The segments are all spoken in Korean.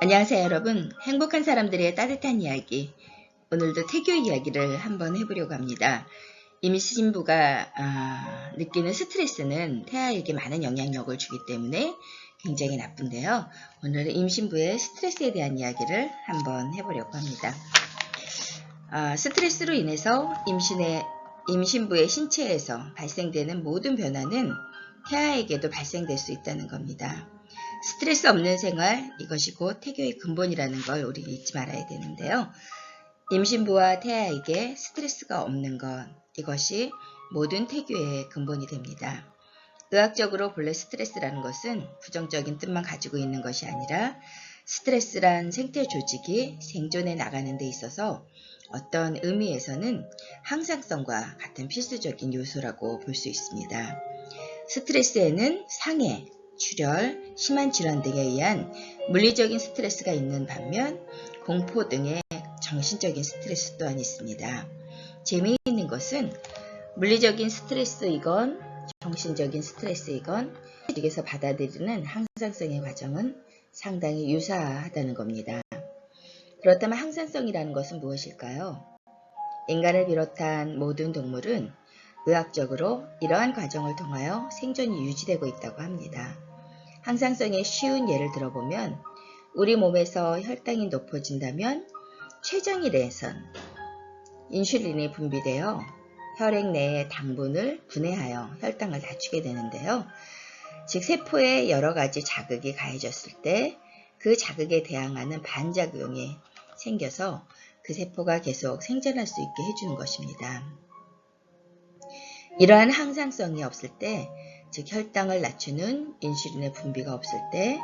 안녕하세요 여러분. 행복한 사람들의 따뜻한 이야기, 오늘도 태교 이야기를 한번 해보려고 합니다. 임신부가 느끼는 스트레스는 태아에게 많은 영향력을 주기 때문에 굉장히 나쁜데요. 오늘은 임신부의 스트레스에 대한 이야기를 한번 해보려고 합니다. 스트레스로 인해서 임신부의 신체에서 발생되는 모든 변화는 태아에게도 발생될 수 있다는 겁니다. 스트레스 없는 생활, 이것이 곧 태교의 근본이라는 걸 우리 잊지 말아야 되는데요. 임신부와 태아에게 스트레스가 없는 것, 이것이 모든 태교의 근본이 됩니다. 의학적으로 본래 스트레스라는 것은 부정적인 뜻만 가지고 있는 것이 아니라 스트레스란 생태 조직이 생존해 나가는 데 있어서 어떤 의미에서는 항상성과 같은 필수적인 요소라고 볼 수 있습니다. 스트레스에는 상해, 출혈, 심한 질환 등에 의한 물리적인 스트레스가 있는 반면 공포 등의 정신적인 스트레스 또한 있습니다. 재미있는 것은 물리적인 스트레스이건 정신적인 스트레스이건 조직에서 받아들이는 항상성의 과정은 상당히 유사하다는 겁니다. 그렇다면 항상성이라는 것은 무엇일까요? 인간을 비롯한 모든 동물은 의학적으로 이러한 과정을 통하여 생존이 유지되고 있다고 합니다. 항상성의 쉬운 예를 들어보면 우리 몸에서 혈당이 높아진다면 췌장일에선 인슐린이 분비되어 혈액 내의 당분을 분해하여 혈당을 낮추게 되는데요. 즉 세포에 여러 가지 자극이 가해졌을 때 그 자극에 대항하는 반작용이 생겨서 그 세포가 계속 생존할 수 있게 해주는 것입니다. 이러한 항상성이 없을 때, 즉 혈당을 낮추는 인슐린의 분비가 없을 때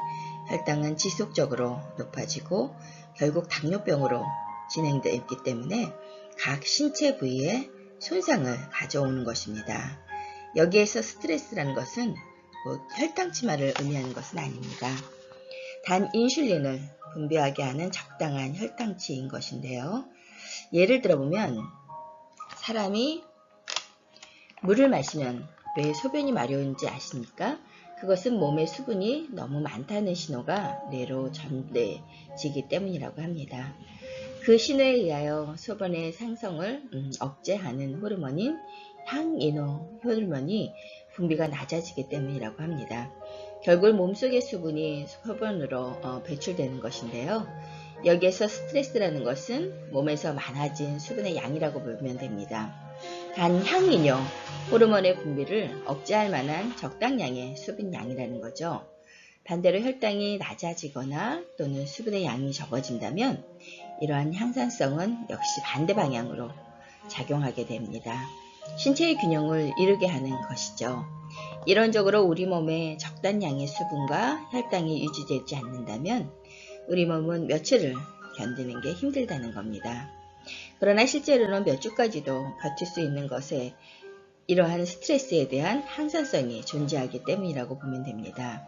혈당은 지속적으로 높아지고 결국 당뇨병으로 진행되기 때문에 각 신체 부위에 손상을 가져오는 것입니다. 여기에서 스트레스라는 것은 곧 혈당 치마를 의미하는 것은 아닙니다. 단 인슐린을 분비하게 하는 적당한 혈당치인 것인데요. 예를 들어보면 사람이 물을 마시면 왜 소변이 마려운지 아십니까? 그것은 몸의 수분이 너무 많다는 신호가 뇌로 전달되기 때문이라고 합니다. 그 신호에 의하여 소변의 상성을 억제하는 호르몬인 항인호 호르몬이 분비가 낮아지기 때문이라고 합니다. 결국 몸속의 수분이 소변으로 배출되는 것인데요. 여기에서 스트레스라는 것은 몸에서 많아진 수분의 양이라고 보면 됩니다. 단 항인호 호르몬의 분비를 억제할 만한 적당량의 수분 양이라는 거죠. 반대로 혈당이 낮아지거나 또는 수분의 양이 적어진다면 이러한 항상성은 역시 반대 방향으로 작용하게 됩니다. 신체의 균형을 이루게 하는 것이죠. 이론적으로 우리 몸에 적당량의 수분과 혈당이 유지되지 않는다면 우리 몸은 며칠을 견디는 게 힘들다는 겁니다. 그러나 실제로는 몇 주까지도 버틸 수 있는 것에 이러한 스트레스에 대한 항상성이 존재하기 때문이라고 보면 됩니다.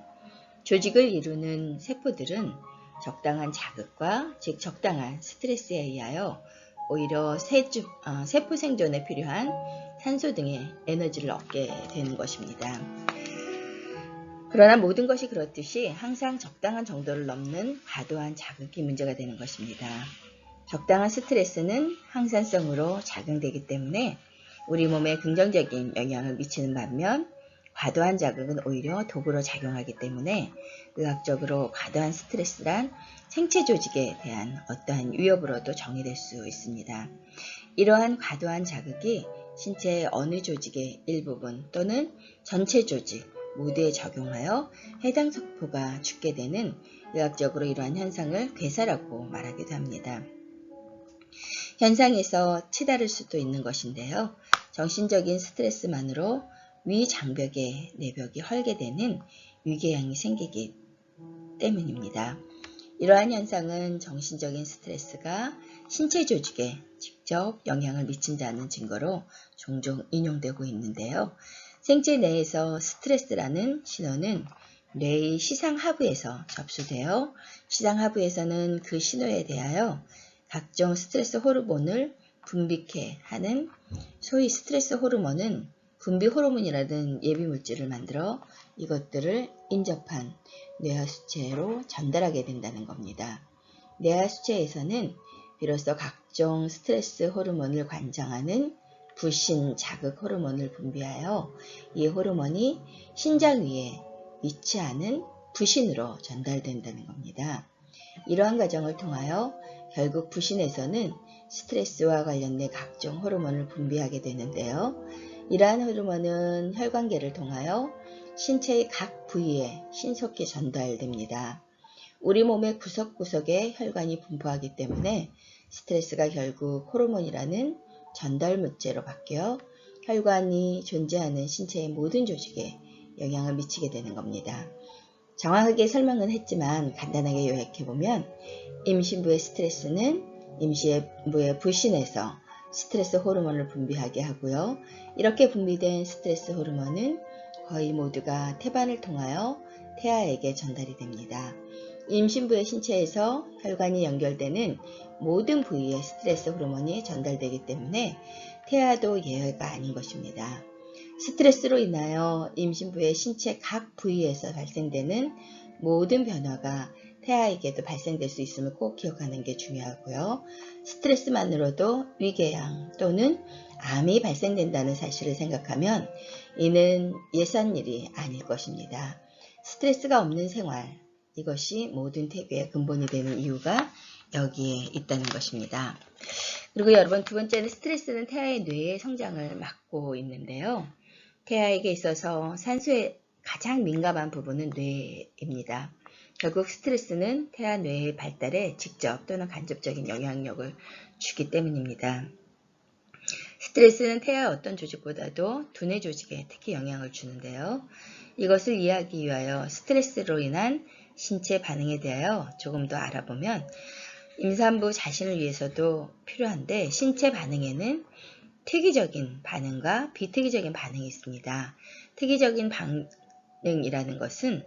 조직을 이루는 세포들은 적당한 자극과 즉 적당한 스트레스에 의하여 오히려 세포 생존에 필요한 산소 등의 에너지를 얻게 되는 것입니다. 그러나 모든 것이 그렇듯이 항상 적당한 정도를 넘는 과도한 자극이 문제가 되는 것입니다. 적당한 스트레스는 항산성으로 작용되기 때문에 우리 몸에 긍정적인 영향을 미치는 반면 과도한 자극은 오히려 독으로 작용하기 때문에 의학적으로 과도한 스트레스란 생체 조직에 대한 어떠한 위협으로도 정의될 수 있습니다. 이러한 과도한 자극이 신체의 어느 조직의 일부분 또는 전체 조직 모두에 적용하여 해당 세포가 죽게 되는 의학적으로 이러한 현상을 괴사라고 말하기도 합니다. 현상에서 치달을 수도 있는 것인데요. 정신적인 스트레스만으로 위 장벽의 내벽이 헐게 되는 위궤양이 생기기 때문입니다. 이러한 현상은 정신적인 스트레스가 신체 조직에 직접 영향을 미친다는 증거로 종종 인용되고 있는데요. 생체 내에서 스트레스라는 신호는 뇌의 시상하부에서 접수되어 시상하부에서는 그 신호에 대하여 각종 스트레스 호르몬을 분비케 하는 소위 스트레스 호르몬은 분비 호르몬이라는 예비 물질을 만들어 이것들을 인접한 뇌하 수체로 전달하게 된다는 겁니다. 뇌하 수체에서는 비로소 각종 스트레스 호르몬을 관장하는 부신 자극 호르몬을 분비하여 이 호르몬이 신장 위에 위치하는 부신으로 전달된다는 겁니다. 이러한 과정을 통하여 결국 부신에서는 스트레스와 관련된 각종 호르몬을 분비하게 되는데요. 이러한 호르몬은 혈관계를 통하여 신체의 각 부위에 신속히 전달됩니다. 우리 몸의 구석구석에 혈관이 분포하기 때문에 스트레스가 결국 호르몬이라는 전달 물체로 바뀌어 혈관이 존재하는 신체의 모든 조직에 영향을 미치게 되는 겁니다. 정확하게 설명은 했지만 간단하게 요약해보면 임신부의 스트레스는 임신부의 부신에서 스트레스 호르몬을 분비하게 하고요. 이렇게 분비된 스트레스 호르몬은 거의 모두가 태반을 통하여 태아에게 전달이 됩니다. 임신부의 신체에서 혈관이 연결되는 모든 부위에 스트레스 호르몬이 전달되기 때문에 태아도 예외가 아닌 것입니다. 스트레스로 인하여 임신부의 신체 각 부위에서 발생되는 모든 변화가 태아에게도 발생될 수 있음을 꼭 기억하는 게 중요하고요. 스트레스만으로도 위궤양 또는 암이 발생된다는 사실을 생각하면 이는 예산일이 아닐 것입니다. 스트레스가 없는 생활, 이것이 모든 태교의 근본이 되는 이유가 여기에 있다는 것입니다. 그리고 여러분, 두 번째는 스트레스는 태아의 뇌의 성장을 막고 있는데요. 태아에게 있어서 산소에 가장 민감한 부분은 뇌입니다. 결국 스트레스는 태아 뇌의 발달에 직접 또는 간접적인 영향력을 주기 때문입니다. 스트레스는 태아의 어떤 조직보다도 두뇌 조직에 특히 영향을 주는데요. 이것을 이해하기 위하여 스트레스로 인한 신체 반응에 대하여 조금 더 알아보면 임산부 자신을 위해서도 필요한데 신체 반응에는 특이적인 반응과 비특이적인 반응이 있습니다. 특이적인 반응이라는 것은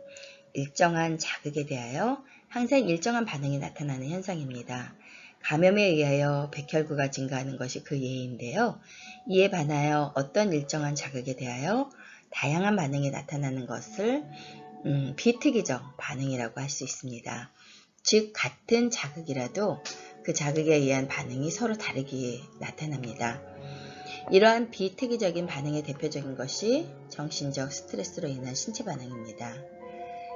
일정한 자극에 대하여 항상 일정한 반응이 나타나는 현상입니다. 감염에 의하여 백혈구가 증가하는 것이 그 예인데요. 이에 반하여 어떤 일정한 자극에 대하여 다양한 반응이 나타나는 것을 비특이적 반응이라고 할 수 있습니다. 즉 같은 자극이라도 그 자극에 의한 반응이 서로 다르게 나타납니다. 이러한 비특이적인 반응의 대표적인 것이 정신적 스트레스로 인한 신체 반응입니다.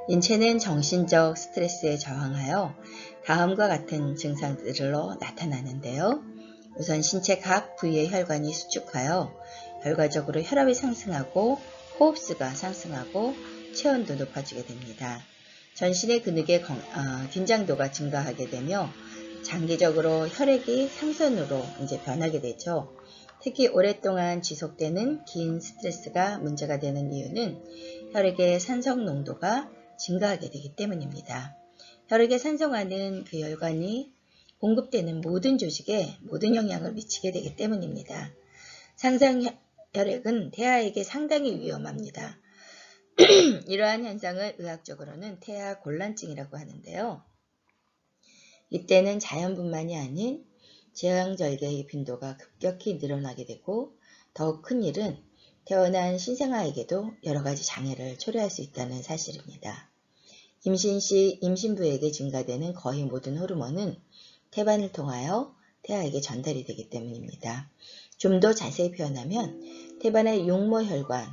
인체는 정신적 스트레스에 저항하여 다음과 같은 증상들로 나타나는데요. 우선 신체 각 부위의 혈관이 수축하여 결과적으로 혈압이 상승하고 호흡수가 상승하고 체온도 높아지게 됩니다. 전신의 근육의 긴장도가 증가하게 되며 장기적으로 혈액이 상선으로 변하게 되죠. 특히 오랫동안 지속되는 긴 스트레스가 문제가 되는 이유는 혈액의 산성 농도가 증가하게 되기 때문입니다. 혈액의 산성화는 그 혈관이 공급되는 모든 조직에 모든 영향을 미치게 되기 때문입니다. 상상 혈액은 태아에게 상당히 위험합니다. 이러한 현상을 의학적으로는 태아 곤란증이라고 하는데요. 이때는 자연분만이 아닌 제왕절개의 빈도가 급격히 늘어나게 되고 더욱 큰 일은 태어난 신생아에게도 여러 가지 장애를 초래할 수 있다는 사실입니다. 임신 시 임신부에게 증가되는 거의 모든 호르몬은 태반을 통하여 태아에게 전달이 되기 때문입니다. 좀 더 자세히 표현하면 태반의 육모혈관,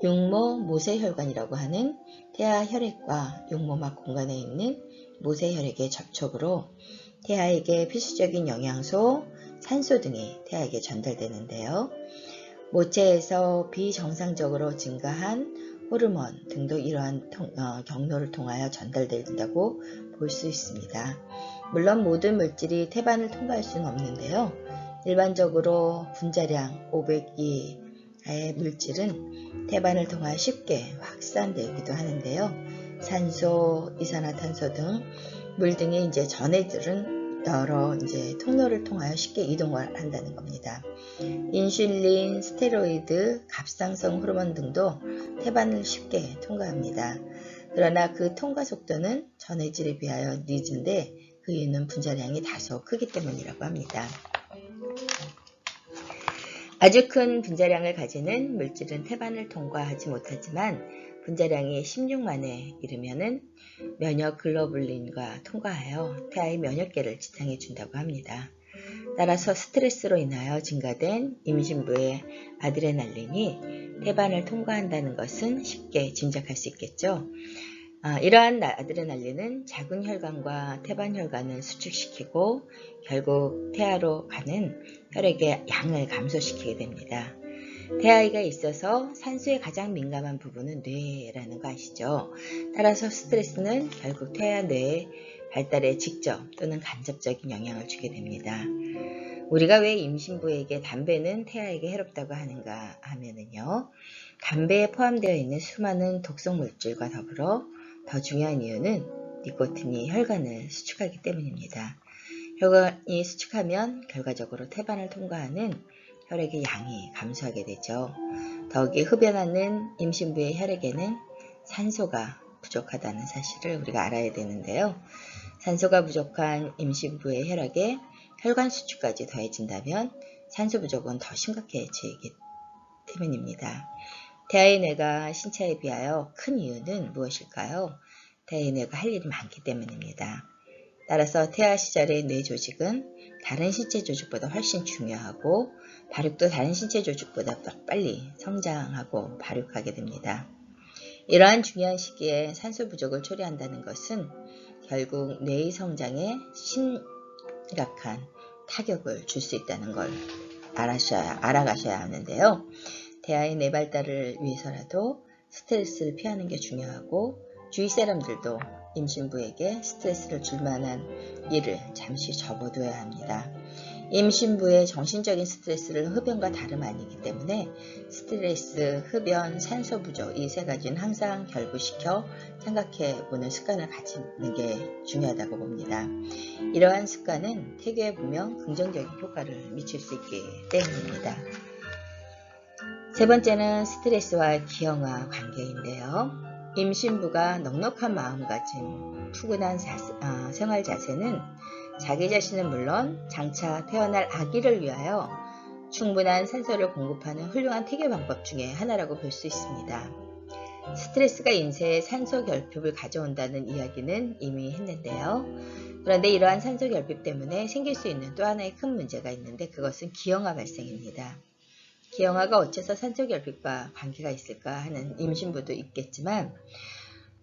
육모모세혈관이라고 하는 태아 혈액과 육모막 공간에 있는 모세혈액의 접촉으로 태아에게 필수적인 영양소, 산소 등이 태아에게 전달되는데요. 모체에서 비정상적으로 증가한 호르몬 등도 이러한 경로를 통하여 전달된다고 볼 수 있습니다. 물론 모든 물질이 태반을 통과할 수는 없는데요. 일반적으로 분자량 500이하의 물질은 태반을 통하여 쉽게 확산되기도 하는데요. 산소, 이산화탄소 등 물 등의 전해들은 여러 통로를 통하여 쉽게 이동을 한다는 겁니다. 인슐린, 스테로이드, 갑상선 호르몬 등도 태반을 쉽게 통과합니다. 그러나 그 통과 속도는 전해질에 비하여 늦은데 그 이유는 분자량이 다소 크기 때문이라고 합니다. 아주 큰 분자량을 가지는 물질은 태반을 통과하지 못하지만 분자량이 16만에 이르면은 면역 글로불린과 통과하여 태아의 면역계를 지탱해 준다고 합니다. 따라서 스트레스로 인하여 증가된 임신부의 아드레날린이 태반을 통과한다는 것은 쉽게 짐작할 수 있겠죠. 이러한 아드레날린은 작은 혈관과 태반 혈관을 수축시키고 결국 태아로 가는 혈액의 양을 감소시키게 됩니다. 태아이가 있어서 산소에 가장 민감한 부분은 뇌라는 거 아시죠? 따라서 스트레스는 결국 태아 뇌의 발달에 직접 또는 간접적인 영향을 주게 됩니다. 우리가 왜 임신부에게 담배는 태아에게 해롭다고 하는가 하면은요. 담배에 포함되어 있는 수많은 독성 물질과 더불어 더 중요한 이유는 니코틴이 혈관을 수축하기 때문입니다. 혈관이 수축하면 결과적으로 태반을 통과하는 혈액의 양이 감소하게 되죠. 더욱이 흡연하는 임신부의 혈액에는 산소가 부족하다는 사실을 우리가 알아야 되는데요. 산소가 부족한 임신부의 혈액에 혈관 수축까지 더해진다면 산소 부족은 더 심각해지기 때문입니다. 태아의 뇌가 신체에 비하여 큰 이유는 무엇일까요? 태아의 뇌가 할 일이 많기 때문입니다. 따라서 태아 시절의 뇌 조직은 다른 신체 조직보다 훨씬 중요하고 발육도 다른 신체 조직보다 빨리 성장하고 발육하게 됩니다. 이러한 중요한 시기에 산소 부족을 초래한다는 것은 결국 뇌의 성장에 심각한 타격을 줄 수 있다는 걸 알아가셔야 하는데요. 태아의 뇌 발달을 위해서라도 스트레스를 피하는 게 중요하고 주위 사람들도 임신부에게 스트레스를 줄 만한 일을 잠시 접어둬야 합니다. 임신부의 정신적인 스트레스를 흡연과 다름 아니기 때문에 스트레스, 흡연, 산소 부족 이 세 가지는 항상 결부시켜 생각해보는 습관을 가지는 게 중요하다고 봅니다. 이러한 습관은 태교에 분명 긍정적인 효과를 미칠 수 있기 때문입니다. 세 번째는 스트레스와 기형아 관계인데요. 임신부가 넉넉한 마음가짐, 푸근한 생활 자세는 자기 자신은 물론 장차 태어날 아기를 위하여 충분한 산소를 공급하는 훌륭한 태교 방법 중에 하나라고 볼 수 있습니다. 스트레스가 인체에 산소 결핍을 가져온다는 이야기는 이미 했는데요. 그런데 이러한 산소 결핍 때문에 생길 수 있는 또 하나의 큰 문제가 있는데 그것은 기형아 발생입니다. 기형아가 어째서 산소 결핍과 관계가 있을까 하는 임신부도 있겠지만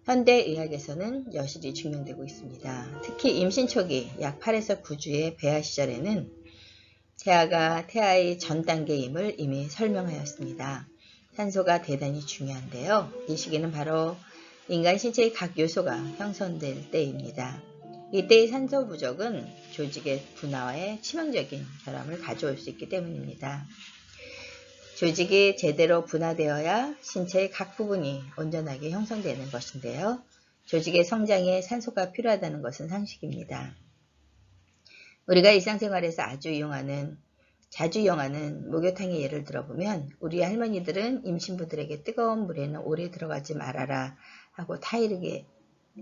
현대의학에서는 여실히 증명되고 있습니다. 특히 임신 초기 약 8에서 9주의 배아 시절에는 태아가 태아의 전 단계임을 이미 설명하였습니다. 산소가 대단히 중요한데요. 이 시기는 바로 인간 신체의 각 요소가 형성될 때입니다. 이때의 산소 부족은 조직의 분화에 치명적인 결함을 가져올 수 있기 때문입니다. 조직이 제대로 분화되어야 신체의 각 부분이 온전하게 형성되는 것인데요. 조직의 성장에 산소가 필요하다는 것은 상식입니다. 우리가 일상생활에서 자주 이용하는 목욕탕의 예를 들어보면 우리 할머니들은 임신부들에게 뜨거운 물에는 오래 들어가지 말아라 하고 타이르게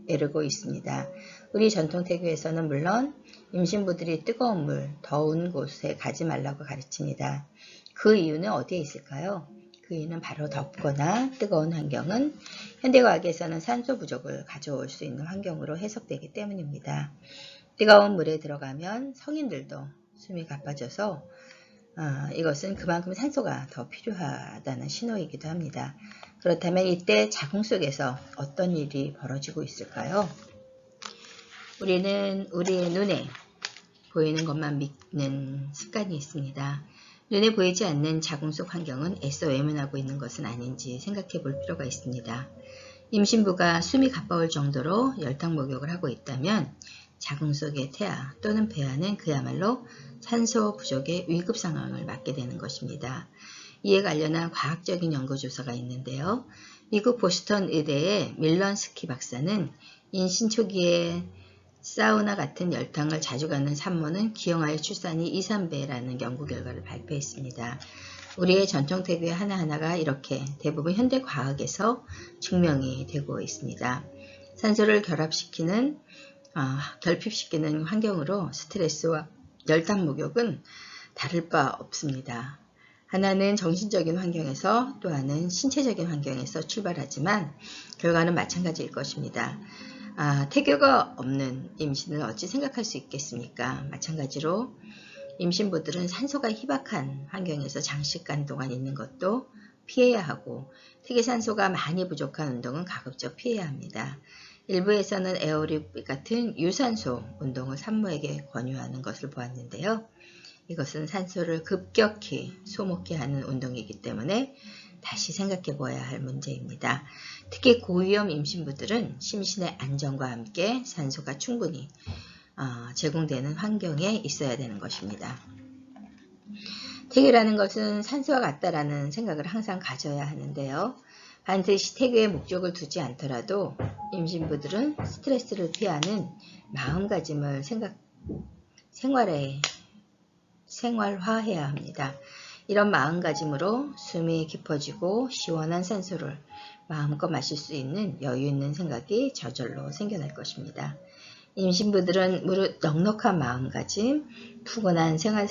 에르고 있습니다. 우리 전통태교에서는 물론 임신부들이 뜨거운 물, 더운 곳에 가지 말라고 가르칩니다. 그 이유는 어디에 있을까요? 그 이유는 바로 덥거나 뜨거운 환경은 현대과학에서는 산소 부족을 가져올 수 있는 환경으로 해석되기 때문입니다. 뜨거운 물에 들어가면 성인들도 숨이 가빠져서 이것은 그만큼 산소가 더 필요하다는 신호이기도 합니다. 그렇다면 이때 자궁 속에서 어떤 일이 벌어지고 있을까요? 우리는 우리의 눈에 보이는 것만 믿는 습관이 있습니다. 눈에 보이지 않는 자궁 속 환경은 애써 외면하고 있는 것은 아닌지 생각해 볼 필요가 있습니다. 임신부가 숨이 가빠올 정도로 열탕 목욕을 하고 있다면 자궁 속의 태아 또는 배아는 그야말로 산소 부족의 위급 상황을 맞게 되는 것입니다. 이에 관련한 과학적인 연구조사가 있는데요. 미국 보스턴 의대의 밀런스키 박사는 임신 초기에 사우나 같은 열탕을 자주 가는 산모는 기형아의 출산이 2, 3배라는 연구 결과를 발표했습니다. 우리의 전통태교의 하나하나가 이렇게 대부분 현대 과학에서 증명이 되고 있습니다. 산소를 결핍시키는 환경으로 스트레스와 열탕 목욕은 다를 바 없습니다. 하나는 정신적인 환경에서 또 하나는 신체적인 환경에서 출발하지만 결과는 마찬가지일 것입니다. 태교가 없는 임신을 어찌 생각할 수 있겠습니까? 마찬가지로 임신부들은 산소가 희박한 환경에서 장시간 동안 있는 것도 피해야 하고 특히 산소가 많이 부족한 운동은 가급적 피해야 합니다. 일부에서는 에어로빅 같은 유산소 운동을 산모에게 권유하는 것을 보았는데요. 이것은 산소를 급격히 소모케 하는 운동이기 때문에 다시 생각해 보아야 할 문제입니다. 특히 고위험 임신부들은 심신의 안정과 함께 산소가 충분히 제공되는 환경에 있어야 되는 것입니다. 태교라는 것은 산소와 같다라는 생각을 항상 가져야 하는데요. 반드시 태교의 목적을 두지 않더라도 임신부들은 스트레스를 피하는 마음가짐을 생활화해야 합니다. 이런 마음가짐으로 숨이 깊어지고 시원한 산소를 마음껏 마실 수 있는 여유 있는 생각이 저절로 생겨날 것입니다. 임신부들은 무릇 넉넉한 마음가짐, 푸근한 생활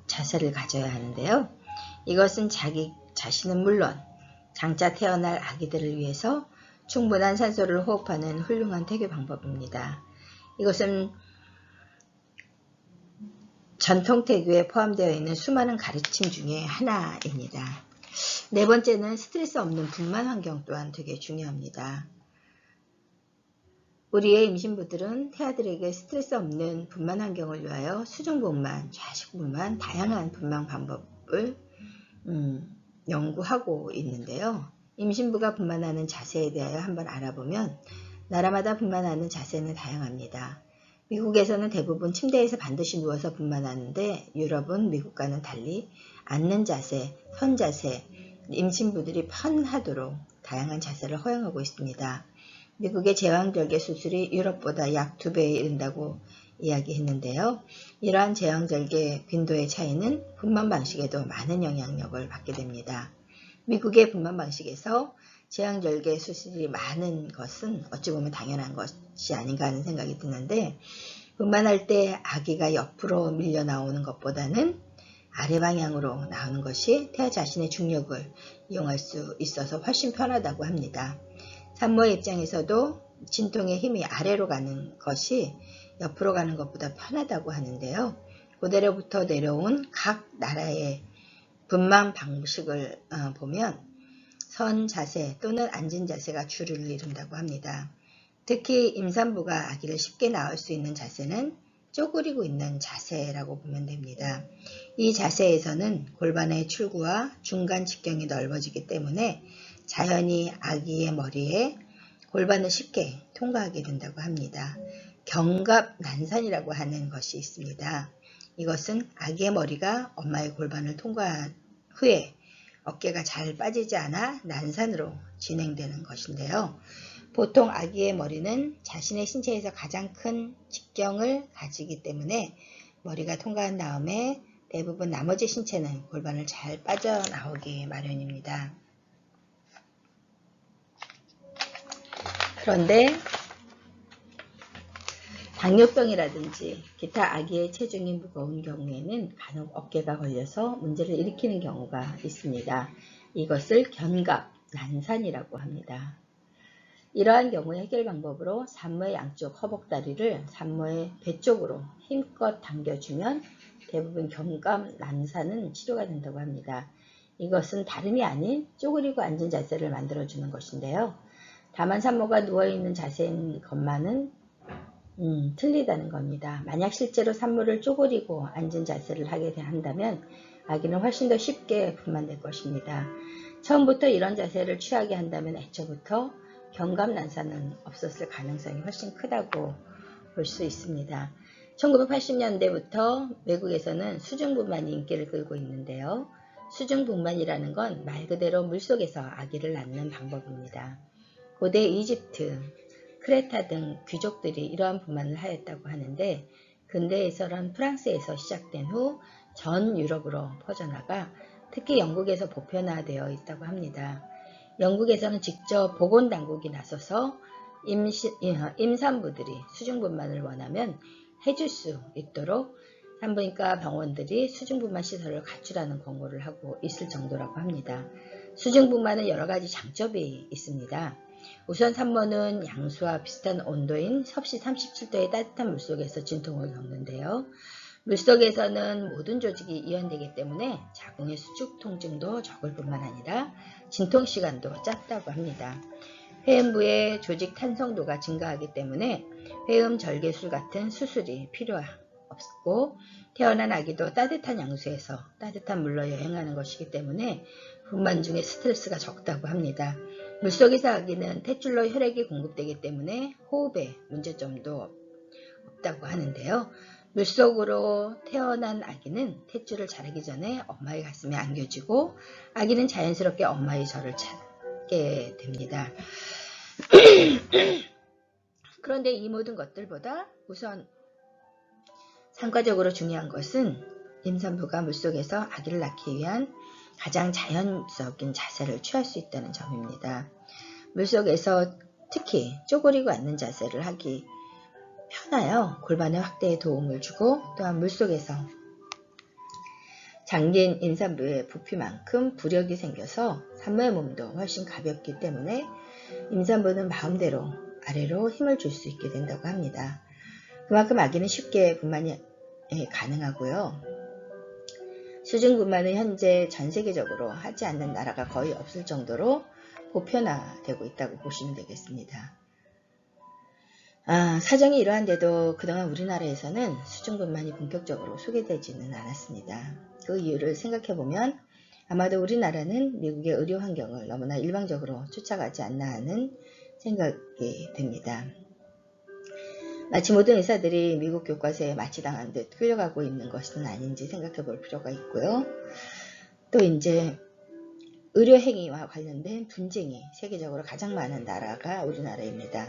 자세를 가져야 하는데요. 이것은 자기 자신은 물론 장차 태어날 아기들을 위해서 충분한 산소를 호흡하는 훌륭한 태교 방법입니다. 이것은 전통 태교에 포함되어 있는 수많은 가르침 중에 하나입니다. 네 번째는 스트레스 없는 분만 환경 또한 되게 중요합니다. 우리의 임신부들은 태아들에게 스트레스 없는 분만 환경을 위하여 수중분만, 좌식분만, 다양한 분만 방법을 연구하고 있는데요. 임신부가 분만하는 자세에 대하여 한번 알아보면 나라마다 분만하는 자세는 다양합니다. 미국에서는 대부분 침대에서 반드시 누워서 분만하는데 유럽은 미국과는 달리 앉는 자세, 선 자세, 임신부들이 편하도록 다양한 자세를 허용하고 있습니다. 미국의 제왕절개 수술이 유럽보다 약 2배에 이른다고 이야기했는데요. 이러한 제왕절개 빈도의 차이는 분만 방식에도 많은 영향력을 받게 됩니다. 미국의 분만 방식에서 제왕절개 수술이 많은 것은 어찌 보면 당연한 것이 아닌가 하는 생각이 드는데 분만할 때 아기가 옆으로 밀려 나오는 것보다는 아래 방향으로 나오는 것이 태아 자신의 중력을 이용할 수 있어서 훨씬 편하다고 합니다. 산모의 입장에서도 진통의 힘이 아래로 가는 것이 옆으로 가는 것보다 편하다고 하는데요. 고대로부터 내려온 각 나라의 분만 방식을 보면 선 자세 또는 앉은 자세가 주를 이룬다고 합니다. 특히 임산부가 아기를 쉽게 낳을 수 있는 자세는 쪼그리고 있는 자세라고 보면 됩니다. 이 자세에서는 골반의 출구와 중간 직경이 넓어지기 때문에 자연히 아기의 머리에 골반을 쉽게 통과하게 된다고 합니다. 견갑 난산이라고 하는 것이 있습니다. 이것은 아기의 머리가 엄마의 골반을 통과한 후에 어깨가 잘 빠지지 않아 난산으로 진행되는 것인데요. 보통 아기의 머리는 자신의 신체에서 가장 큰 직경을 가지기 때문에 머리가 통과한 다음에 대부분 나머지 신체는 골반을 잘 빠져나오기 마련입니다. 그런데 당뇨병이라든지 기타 아기의 체중이 무거운 경우에는 간혹 어깨가 걸려서 문제를 일으키는 경우가 있습니다. 이것을 견갑 난산이라고 합니다. 이러한 경우의 해결 방법으로 산모의 양쪽 허벅다리를 산모의 배 쪽으로 힘껏 당겨주면 대부분 견갑 난산은 치료가 된다고 합니다. 이것은 다름이 아닌 쪼그리고 앉은 자세를 만들어주는 것인데요. 다만 산모가 누워있는 자세인 것만은 틀리다는 겁니다. 만약 실제로 산모를 쪼그리고 앉은 자세를 하게 한다면 아기는 훨씬 더 쉽게 분만될 것입니다. 처음부터 이런 자세를 취하게 한다면 애초부터 견갑난산은 없었을 가능성이 훨씬 크다고 볼 수 있습니다. 1980년대부터 외국에서는 수중분만이 인기를 끌고 있는데요. 수중분만이라는 건 말 그대로 물속에서 아기를 낳는 방법입니다. 고대 이집트, 크레타 등 귀족들이 이러한 분만을 하였다고 하는데 근대에서는 프랑스에서 시작된 후 전 유럽으로 퍼져나가 특히 영국에서 보편화되어 있다고 합니다. 영국에서는 직접 보건당국이 나서서 임산부들이 수중분만을 원하면 해줄 수 있도록 산부인과 병원들이 수중분만 시설을 갖추라는 권고를 하고 있을 정도라고 합니다. 수중분만은 여러 가지 장점이 있습니다. 우선 산모는 양수와 비슷한 온도인 섭씨 37도의 따뜻한 물속에서 진통을 겪는데요. 물속에서는 모든 조직이 이완되기 때문에 자궁의 수축 통증도 적을 뿐만 아니라 진통 시간도 짧다고 합니다. 회음부의 조직 탄성도가 증가하기 때문에 회음 절개술 같은 수술이 필요 없고 태어난 아기도 따뜻한 양수에서 따뜻한 물로 여행하는 것이기 때문에 분만 중에 스트레스가 적다고 합니다. 물속에서 아기는 탯줄로 혈액이 공급되기 때문에 호흡에 문제점도 없다고 하는데요. 물속으로 태어난 아기는 탯줄을 자르기 전에 엄마의 가슴에 안겨지고 아기는 자연스럽게 엄마의 절을 찾게 됩니다. 그런데 이 모든 것들보다 우선 상과적으로 중요한 것은 임산부가 물속에서 아기를 낳기 위한 가장 자연적인 자세를 취할 수 있다는 점입니다. 물속에서 특히 쪼그리고 앉는 자세를 하기 편하여 골반의 확대에 도움을 주고 또한 물속에서 잠긴 임산부의 부피만큼 부력이 생겨서 산모의 몸도 훨씬 가볍기 때문에 임산부는 마음대로 아래로 힘을 줄 수 있게 된다고 합니다. 그만큼 아기는 쉽게 분만이 가능하고요. 수중분만은 현재 전 세계적으로 하지 않는 나라가 거의 없을 정도로 보편화되고 있다고 보시면 되겠습니다. 사정이 이러한데도 그동안 우리나라에서는 수중분만이 본격적으로 소개되지는 않았습니다. 그 이유를 생각해보면 아마도 우리나라는 미국의 의료 환경을 너무나 일방적으로 쫓아가지 않나 하는 생각이 듭니다. 마치 모든 의사들이 미국 교과서에 마취당한 듯 끌려가고 있는 것은 아닌지 생각해 볼 필요가 있고요. 또 이제 의료행위와 관련된 분쟁이 세계적으로 가장 많은 나라가 우리나라입니다.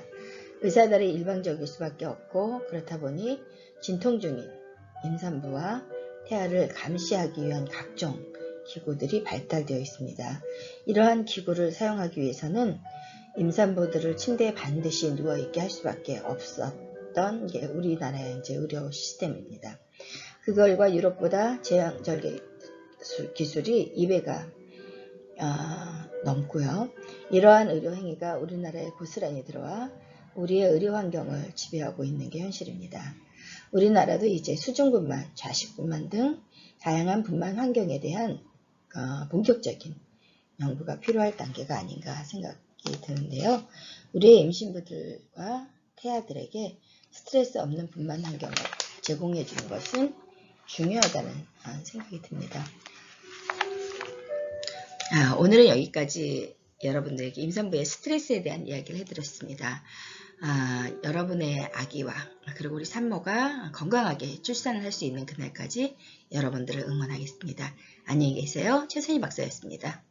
의사들이 일방적일 수밖에 없고 그렇다 보니 진통 중인 임산부와 태아를 감시하기 위한 각종 기구들이 발달되어 있습니다. 이러한 기구를 사용하기 위해서는 임산부들을 침대에 반드시 누워있게 할 수밖에 없었던 게 우리나라의 이제 의료 시스템입니다. 그걸과 유럽보다 제왕절개 기술이 2배가 넘고요. 이러한 의료 행위가 우리나라에 고스란히 들어와 우리의 의료 환경을 지배하고 있는 게 현실입니다. 우리나라도 이제 수중분만, 좌식분만 등 다양한 분만 환경에 대한 본격적인 연구가 필요할 단계가 아닌가 생각이 드는데요. 우리의 임신부들과 태아들에게 스트레스 없는 분만 환경을 제공해 주는 것은 중요하다는 생각이 듭니다. 오늘은 여기까지 여러분들에게 임산부의 스트레스에 대한 이야기를 해드렸습니다. 여러분의 아기와 그리고 우리 산모가 건강하게 출산을 할 수 있는 그날까지 여러분들을 응원하겠습니다. 안녕히 계세요. 최선희 박사였습니다.